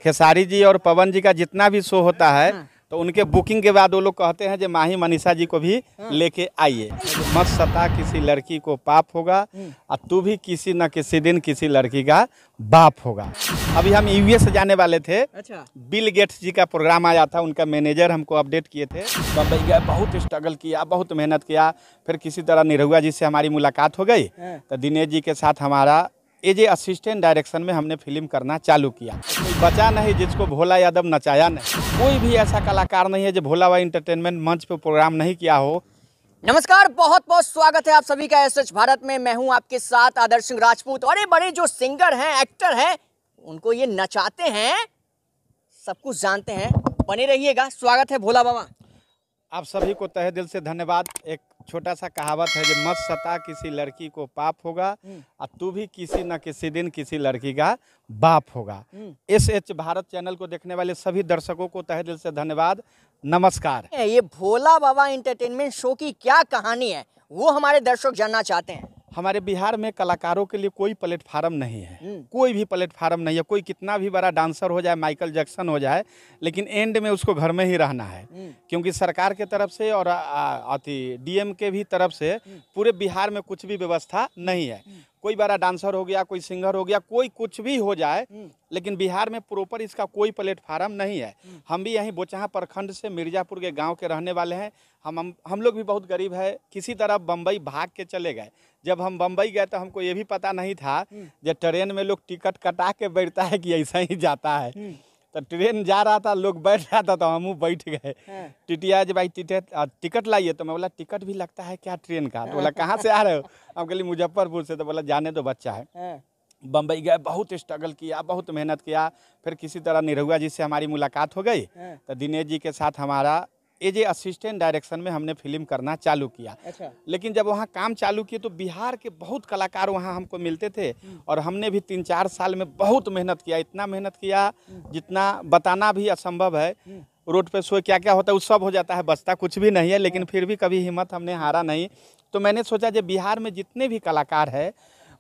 खेसारी जी और पवन जी का जितना भी शो होता है तो उनके बुकिंग के बाद वो लोग कहते हैं जो माही मनीषा जी को भी लेके आइए। मत सता किसी लड़की को पाप होगा और तू भी किसी न किसी दिन किसी लड़की का बाप होगा। अभी हम यूएस जाने वाले थे। अच्छा। बिल गेट्स जी का प्रोग्राम आया था, उनका मैनेजर हमको अपडेट किए थे। बम्बई गए, बहुत स्ट्रगल किया, बहुत मेहनत किया। फिर किसी तरह निरहुआ जी से हमारी मुलाकात हो गई तो दिनेश जी के साथ हमारा एज ए असिस्टेंट डायरेक्शन में हमने फिल्म करना चालू किया। कोई बचा नहीं जिसको भोला यादव नचाया नहीं। कोई भी ऐसा कलाकार नहीं है जो भोला बाबा एंटरटेनमेंट मंच पे प्रोग्राम नहीं किया हो। नमस्कार, बहुत बहुत स्वागत है आप सभी का एसएच भारत में। मैं हूं आपके साथ आदर्श सिंह राजपूत। और ये बड़े जो सिंगर हैं, एक्टर हैं, उनको ये नचाते हैं, सब कुछ जानते हैं। बने रहिएगा। स्वागत है भोला बाबा। आप सभी को तहे दिल से धन्यवाद। एक छोटा सा कहावत है जो मत सता किसी लड़की को पाप होगा और तू भी किसी न किसी दिन किसी लड़की का बाप होगा। एसएच भारत चैनल को देखने वाले सभी दर्शकों को तहे दिल से धन्यवाद, नमस्कार। ये भोला बाबा एंटरटेनमेंट शो की क्या कहानी है वो हमारे दर्शक जानना चाहते हैं। हमारे बिहार में कलाकारों के लिए कोई प्लेटफार्म नहीं है, कोई भी प्लेटफार्म नहीं है। कोई कितना भी बड़ा डांसर हो जाए, माइकल जैक्सन हो जाए, लेकिन एंड में उसको घर में ही रहना है। क्योंकि सरकार के तरफ से और डीएम के भी तरफ से पूरे बिहार में कुछ भी व्यवस्था नहीं है। कोई बड़ा डांसर हो गया, कोई सिंगर हो गया, कोई कुछ भी हो जाए, लेकिन बिहार में प्रॉपर इसका कोई प्लेटफार्म नहीं है। हम भी यहीं बोचहा प्रखंड से मिर्जापुर के गांव के रहने वाले हैं। हम लोग भी बहुत गरीब है। किसी तरह बम्बई भाग के चले गए। जब हम बम्बई गए तो हमको ये भी पता नहीं था जब ट्रेन में लोग टिकट कटा के बैठता है कि ऐसा ही जाता है। तो ट्रेन जा रहा था, लोग बैठ रहा था तो हम बैठ गए। टिटिया जब भाई टिकट लाइए, तो मैं बोला टिकट भी लगता है क्या ट्रेन का? तो बोला कहाँ से आ रहे हो? हम कहली मुजफ्फरपुर से। तो बोला जाने दो, बच्चा है। बम्बई गए, बहुत स्ट्रगल किया, बहुत मेहनत किया। फिर किसी तरह निरहुआ जी से हमारी मुलाकात हो गई तो दिनेश जी के साथ हमारा एज ए असिस्टेंट डायरेक्शन में हमने फिल्म करना चालू किया। अच्छा। लेकिन जब वहाँ काम चालू किए तो बिहार के बहुत कलाकार वहाँ हमको मिलते थे और हमने भी 3-4 साल में बहुत मेहनत किया। इतना मेहनत किया जितना बताना भी असंभव है। रोड पे शो क्या क्या होता है वो सब हो जाता है, बचता कुछ भी नहीं है। लेकिन फिर भी कभी हिम्मत हमने हारा नहीं। तो मैंने सोचा जब बिहार में जितने भी कलाकार है,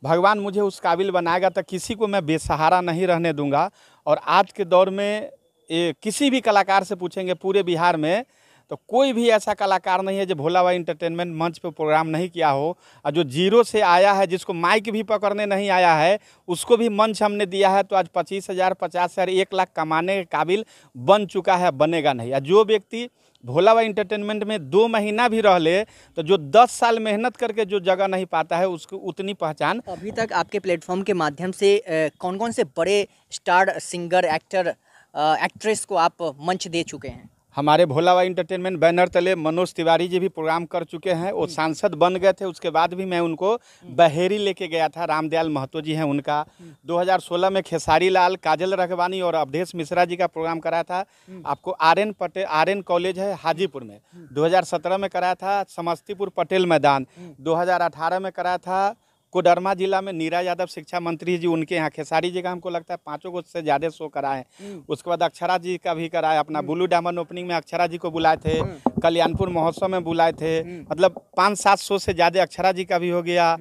भगवान मुझे उस काबिल बनाएगा तो किसी को मैं बेसहारा नहीं रहने दूंगा। और आज के दौर में किसी भी कलाकार से पूछेंगे पूरे बिहार में तो कोई भी ऐसा कलाकार नहीं है जो भोला बाबा एंटरटेनमेंट मंच पे प्रोग्राम नहीं किया हो। और जो जीरो से आया है, जिसको माइक भी पकड़ने नहीं आया है, उसको भी मंच हमने दिया है। तो आज 25,000, 50,000, 1 लाख कमाने के काबिल बन चुका है, बनेगा नहीं। और जो व्यक्ति भोला बाबा एंटरटेनमेंट में 2 महीना भी रह ले तो जो 10 साल मेहनत करके जो जगह नहीं पाता है उसको उतनी पहचान। अभी तक आपके प्लेटफॉर्म के माध्यम से कौन कौन से बड़े स्टार सिंगर, एक्टर, एक्ट्रेस को आप मंच दे चुके हैं? हमारे भोला बाबा एंटरटेनमेंट बैनर तले मनोज तिवारी जी भी प्रोग्राम कर चुके हैं। वो सांसद बन गए थे, उसके बाद भी मैं उनको बहेरी लेके गया था। रामदयाल महतो जी हैं उनका। 2016 में खेसारी लाल, काजल रघवानी और अवधेश मिश्रा जी का प्रोग्राम कराया था। आपको आर्यन कॉलेज है हाजीपुर में। 2017 में कराया था समस्तीपुर पटेल मैदान। 2018 में कराया था कोडरमा जिला में। नीरा यादव शिक्षा मंत्री जी, उनके यहाँ खेसारी जी का हमको लगता है 5 से ज़्यादा शो कराए। उसके बाद अक्षरा जी का भी कराया। अपना बुलू डायमंड ओपनिंग में अक्षरा जी को बुलाए थे। कल्याणपुर महोत्सव में बुलाए थे। मतलब 5-7 शो से ज़्यादा अक्षरा जी का भी हो गया,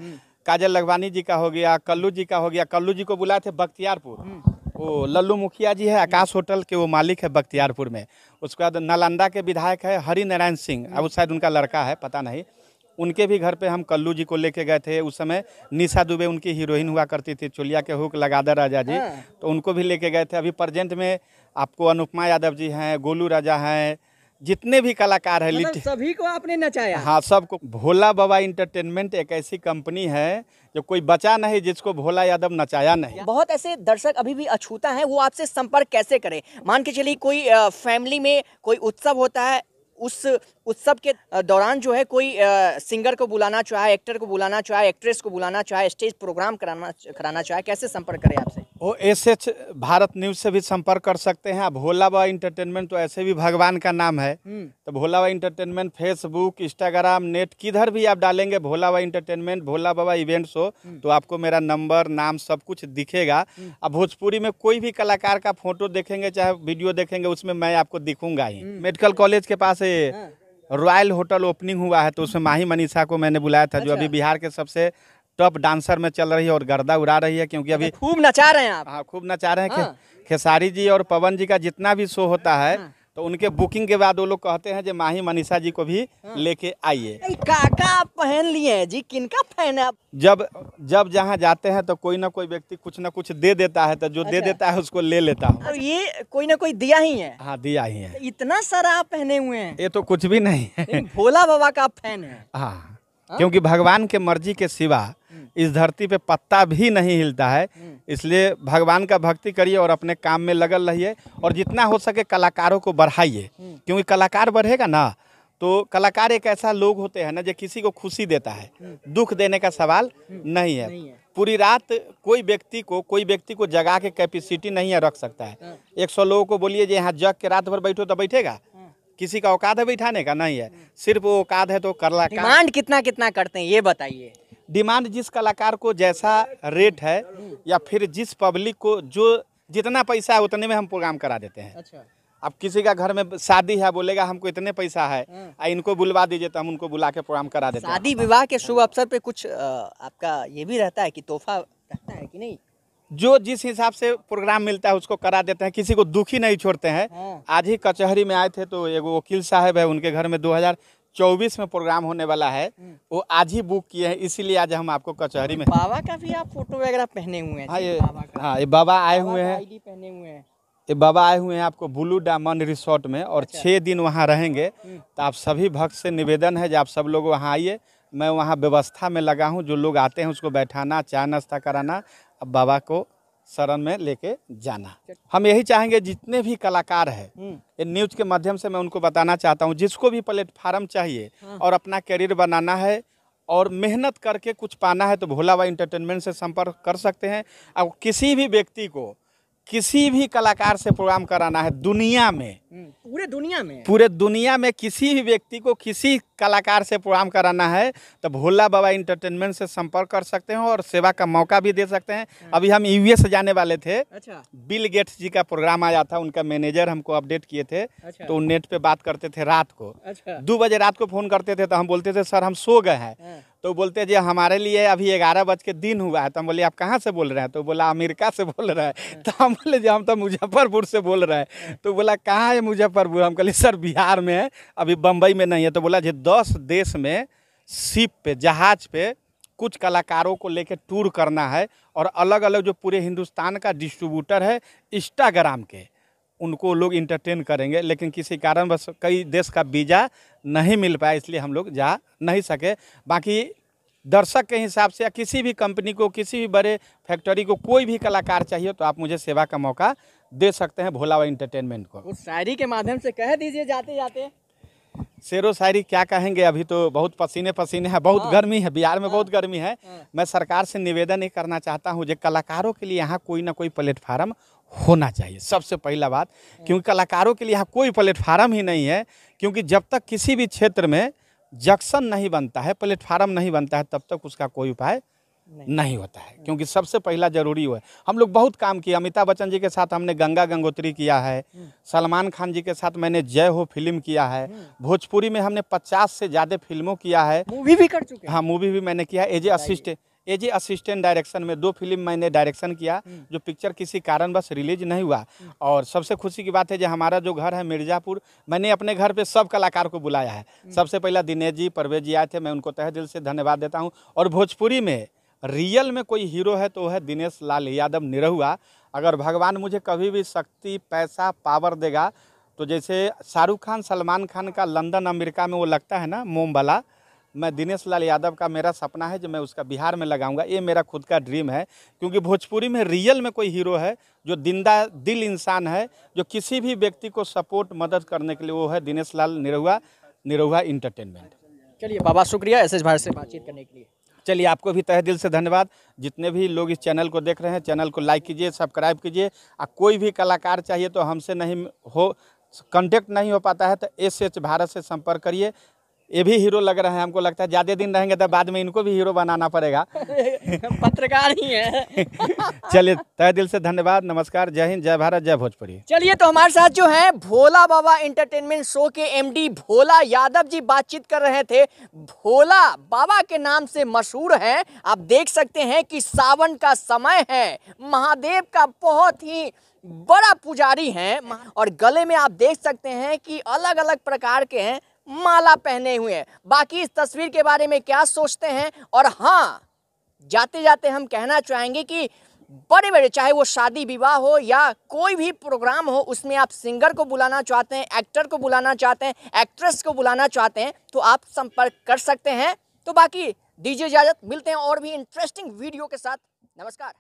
काजल लखवानी जी का हो गया, कल्लू जी का हो गया। कल्लू जी को बुलाए थे बख्तियारपुर। वो लल्लू मुखिया जी है, आकाश होटल के वो मालिक है बख्तियारपुर में। उसके बाद नालंदा के विधायक है हरि नारायण सिंह, अब शायद उनका लड़का है, पता नहीं। उनके भी घर पे हम कल्लू जी को लेके गए थे। उस समय निशा दुबे उनकी हीरोइन हुआ करती थी, चोलिया के हुक लगा दे राजा जी, तो उनको भी लेके गए थे। अभी प्रेजेंट में आपको अनुपमा यादव जी हैं, गोलू राजा हैं, जितने भी कलाकार हैं, मतलब सभी को आपने नचाया? हाँ, सबको। भोला बाबा एंटरटेनमेंट एक ऐसी कंपनी है जो कोई बचा नहीं जिसको भोला यादव नचाया नहीं। बहुत ऐसे दर्शक अभी भी अछूता हैं, वो आपसे संपर्क कैसे करें? मान के चलिए कोई फैमिली में कोई उत्सव होता है, उस उत्सव के दौरान जो है कोई सिंगर को बुलाना चाहे, एक्टर को बुलाना चाहे, एक्ट्रेस को बुलाना चाहे, स्टेज प्रोग्राम कराना चाहे, कैसे संपर्क करें आपसे? वो एसएच भारत न्यूज़ से भी संपर्क कर सकते हैं। भोला बाबा एंटरटेनमेंट तो ऐसे भी भगवान का नाम है। तो भोला बाबा एंटरटेनमेंट फेसबुक, इंस्टाग्राम, नेट किधर भी आप डालेंगे भोला बाबा एंटरटेनमेंट, भोला बाबा इवेंट शो, तो आपको मेरा नंबर, नाम सब कुछ दिखेगा। अब भोजपुरी में कोई भी कलाकार का फोटो देखेंगे, चाहे वीडियो देखेंगे, उसमें मैं आपको दिखूंगा ही। मेडिकल कॉलेज के पास रॉयल होटल ओपनिंग हुआ है, तो उसमें माही मनीषा को मैंने बुलाया था। जो अभी बिहार के सबसे टॉप डांसर में चल रही है और गर्दा उड़ा रही है, क्योंकि अभी खूब नचा रहे हैं आप। हाँ खूब नचा रहे हैं। हाँ। खेसारी जी और पवन जी का जितना भी शो होता है हाँ। तो उनके बुकिंग के बाद वो लोग कहते हैं जो माही मनीषा जी को भी लेके आइए। काका आप पहन लिए हैं जी, किनका फैन है आप? जब जब जहाँ जाते हैं तो कोई ना कोई व्यक्ति कुछ ना कुछ दे देता है, तो जो दे अच्छा। देता है उसको ले लेता हूँ। और ये कोई ना कोई दिया ही है। हाँ दिया ही है। इतना सारा आप पहने हुए हैं। ये तो कुछ भी नहीं है। लेकिन भोला बाबा का आप फैन है। हाँ, क्योंकि भगवान के मर्जी के सिवा इस धरती पे पत्ता भी नहीं हिलता है, इसलिए भगवान का भक्ति करिए और अपने काम में लगल रहिए और जितना हो सके कलाकारों को बढ़ाइए, क्योंकि कलाकार बढ़ेगा ना तो कलाकार एक ऐसा लोग होते हैं ना जो किसी को खुशी देता है, दुख देने का सवाल नहीं है। पूरी रात कोई व्यक्ति को जगा के कैपेसिटी नहीं है रख सकता है। 100 लोगों को बोलिए जो यहाँ जग के रात भर बैठो तो बैठेगा? किसी का औकात है बैठाने का? नहीं है। सिर्फ वो औकात है तो कलाकार। डिमांड कितना कितना करते हैं ये बताइए। डिमांड जिस कलाकार को जैसा रेट है या फिर जिस पब्लिक को जो जितना पैसा है उतने में हम प्रोग्राम करा देते हैं। अच्छा। अब किसी का घर में शादी है, बोलेगा हमको इतने पैसा है, इनको बुलवा दीजिए तो हम उनको बुला के प्रोग्राम करा देते हैं। शादी विवाह के शुभ अवसर पे कुछ आपका ये भी रहता है कि तोहफा रहता है कि नहीं? जो जिस हिसाब से प्रोग्राम मिलता है उसको करा देते हैं, किसी को दुखी नहीं छोड़ते हैं। आज ही कचहरी में आए थे तो एगो वकील साहब है, उनके घर में 2024 में प्रोग्राम होने वाला है, वो आज ही बुक किए हैं, इसीलिए आज हम आपको कचहरी में। बाबा का भी आप फोटो वगैरह पहने हुए हैं? हाँ ये बाबा आए हुए हैं, आईडी पहने हुए हैं। ये बाबा आए हुए हैं आपको ब्लू डायमंड रिसोर्ट में और 6 दिन वहाँ रहेंगे। तो आप सभी भक्त से निवेदन है कि आप सब लोग वहाँ आइए। मैं वहाँ व्यवस्था में लगा हूँ, जो लोग आते हैं उसको बैठाना, चाय नाश्ता कराना, अब बाबा को शरण में लेके जाना। हम यही चाहेंगे जितने भी कलाकार हैं, ये न्यूज़ के माध्यम से मैं उनको बताना चाहता हूँ, जिसको भी प्लेटफार्म चाहिए और अपना करियर बनाना है और मेहनत करके कुछ पाना है तो भोला बाबा एंटरटेनमेंट से संपर्क कर सकते हैं। और किसी भी व्यक्ति को किसी भी कलाकार से प्रोग्राम कराना है दुनिया में, पूरे दुनिया में किसी भी व्यक्ति को किसी कलाकार से प्रोग्राम कराना है तो भोला बाबा एंटरटेनमेंट से संपर्क कर सकते हैं और सेवा का मौका भी दे सकते हैं। अभी हम यूएस जाने वाले थे। अच्छा। बिल गेट्स जी का प्रोग्राम आया था, उनका मैनेजर हमको अपडेट किए थे। अच्छा। तो नेट पे बात करते थे रात को। अच्छा। 2 बजे रात को फ़ोन करते थे तो हम बोलते थे सर हम सो गए हैं। तो बोलते जी हमारे लिए अभी 11 बज के दिन हुआ है। तो हम बोले आप कहाँ से बोल रहे हैं? तो बोला अमेरिका से बोल रहा है। तो हम बोले जी हम तो मुजफ्फरपुर से बोल रहे हैं। तो बोला कहाँ है मुजफ्फरपुर? हम कहले सर बिहार में है, अभी बम्बई में नहीं है। तो बोला जी 10 देश में शिप पे, जहाज पे कुछ कलाकारों को लेकर टूर करना है और अलग अलग जो पूरे हिंदुस्तान का डिस्ट्रीब्यूटर है इंस्टाग्राम के, उनको लोग इंटरटेन करेंगे। लेकिन किसी कारण बस कई देश का वीज़ा नहीं मिल पाया, इसलिए हम लोग जा नहीं सके। बाकी दर्शक के हिसाब से या किसी भी कंपनी को, किसी भी बड़े फैक्ट्री को कोई भी कलाकार चाहिए तो आप मुझे सेवा का मौका दे सकते हैं भोला बाबा एंटरटेनमेंट को। उस शायरी के माध्यम से कह दीजिए जाते जाते। शेरो शायरी क्या कहेंगे, अभी तो बहुत पसीने पसीने है, बहुत गर्मी है, बिहार में बहुत गर्मी है। मैं सरकार से निवेदन ही करना चाहता हूँ जो कलाकारों के लिए यहाँ कोई ना कोई प्लेटफार्म होना चाहिए, सबसे पहला बात। क्योंकि कलाकारों के लिए यहाँ कोई प्लेटफार्म ही नहीं है, क्योंकि जब तक किसी भी क्षेत्र में जंक्शन नहीं बनता है, प्लेटफार्म नहीं बनता है, तब तक उसका कोई उपाय नहीं होता है। क्योंकि सबसे पहला जरूरी हो है। हम लोग बहुत काम किया, अमिताभ बच्चन जी के साथ हमने गंगा गंगोत्री किया है, सलमान खान जी के साथ मैंने जय हो फिल्म किया है, भोजपुरी में हमने 50 से ज़्यादा फिल्मों किया है, मूवी भी कर चुके हैं। हाँ मूवी भी मैंने किया एज ए असिस्टेंट डायरेक्शन में 2 फिल्म मैंने डायरेक्शन किया, जो पिक्चर किसी कारणवश रिलीज नहीं हुआ। और सबसे खुशी की बात है जो हमारा जो घर है मिर्ज़ापुर, मैंने अपने घर पे सब कलाकार को बुलाया है। सबसे पहला दिनेश जी, परवेज जी आए थे, मैं उनको तहे दिल से धन्यवाद देता हूँ। और भोजपुरी में रियल में कोई हीरो है तो वो है दिनेश लाल यादव निरहुआ। अगर भगवान मुझे कभी भी शक्ति, पैसा, पावर देगा तो जैसे शाहरुख खान, सलमान खान का लंदन अमेरिका में वो लगता है ना मोम वाला, मैं दिनेश लाल यादव का मेरा सपना है जो मैं उसका बिहार में लगाऊंगा। ये मेरा खुद का ड्रीम है, क्योंकि भोजपुरी में रियल में कोई हीरो है जो दिल इंसान है, जो किसी भी व्यक्ति को सपोर्ट मदद करने के लिए, वो है दिनेश लाल निरहुआ एंटरटेनमेंट। चलिए बाबा, शुक्रिया एसएस भारत से बातचीत करने के लिए। चलिए आपको भी तहे दिल से धन्यवाद। जितने भी लोग इस चैनल को देख रहे हैं, चैनल को लाइक कीजिए, सब्सक्राइब कीजिए। कोई भी कलाकार चाहिए तो हमसे नहीं हो, कांटेक्ट नहीं हो पाता है तो एसएच भारत से संपर्क करिए। ये भी हीरो लग रहे हैं, हमको लगता है ज्यादा दिन रहेंगे तो बाद में इनको भी हीरो बनाना पड़ेगा। पत्रकार ही है। चलिए, तहे दिल से धन्यवाद, नमस्कार, जय हिंद, जय भारत, जय भोजपुरी। चलिए, तो हमारे साथ जो है भोला बाबा एंटरटेनमेंट शो के एमडी भोला यादव जी बातचीत कर रहे थे। भोला बाबा के नाम से मशहूर है। आप देख सकते हैं कि सावन का समय है, महादेव का बहुत ही बड़ा पुजारी हैं और गले में आप देख सकते हैं कि अलग अलग प्रकार के हैं, माला पहने हुए हैं। बाकी इस तस्वीर के बारे में क्या सोचते हैं? और हाँ, जाते जाते हम कहना चाहेंगे कि बड़े बड़े, चाहे वो शादी विवाह हो या कोई भी प्रोग्राम हो, उसमें आप सिंगर को बुलाना चाहते हैं, एक्टर को बुलाना चाहते हैं, एक्ट्रेस को बुलाना चाहते हैं, तो आप संपर्क कर सकते हैं। तो बाकी दीजिए इजाजत, मिलते हैं और भी इंटरेस्टिंग वीडियो के साथ। नमस्कार।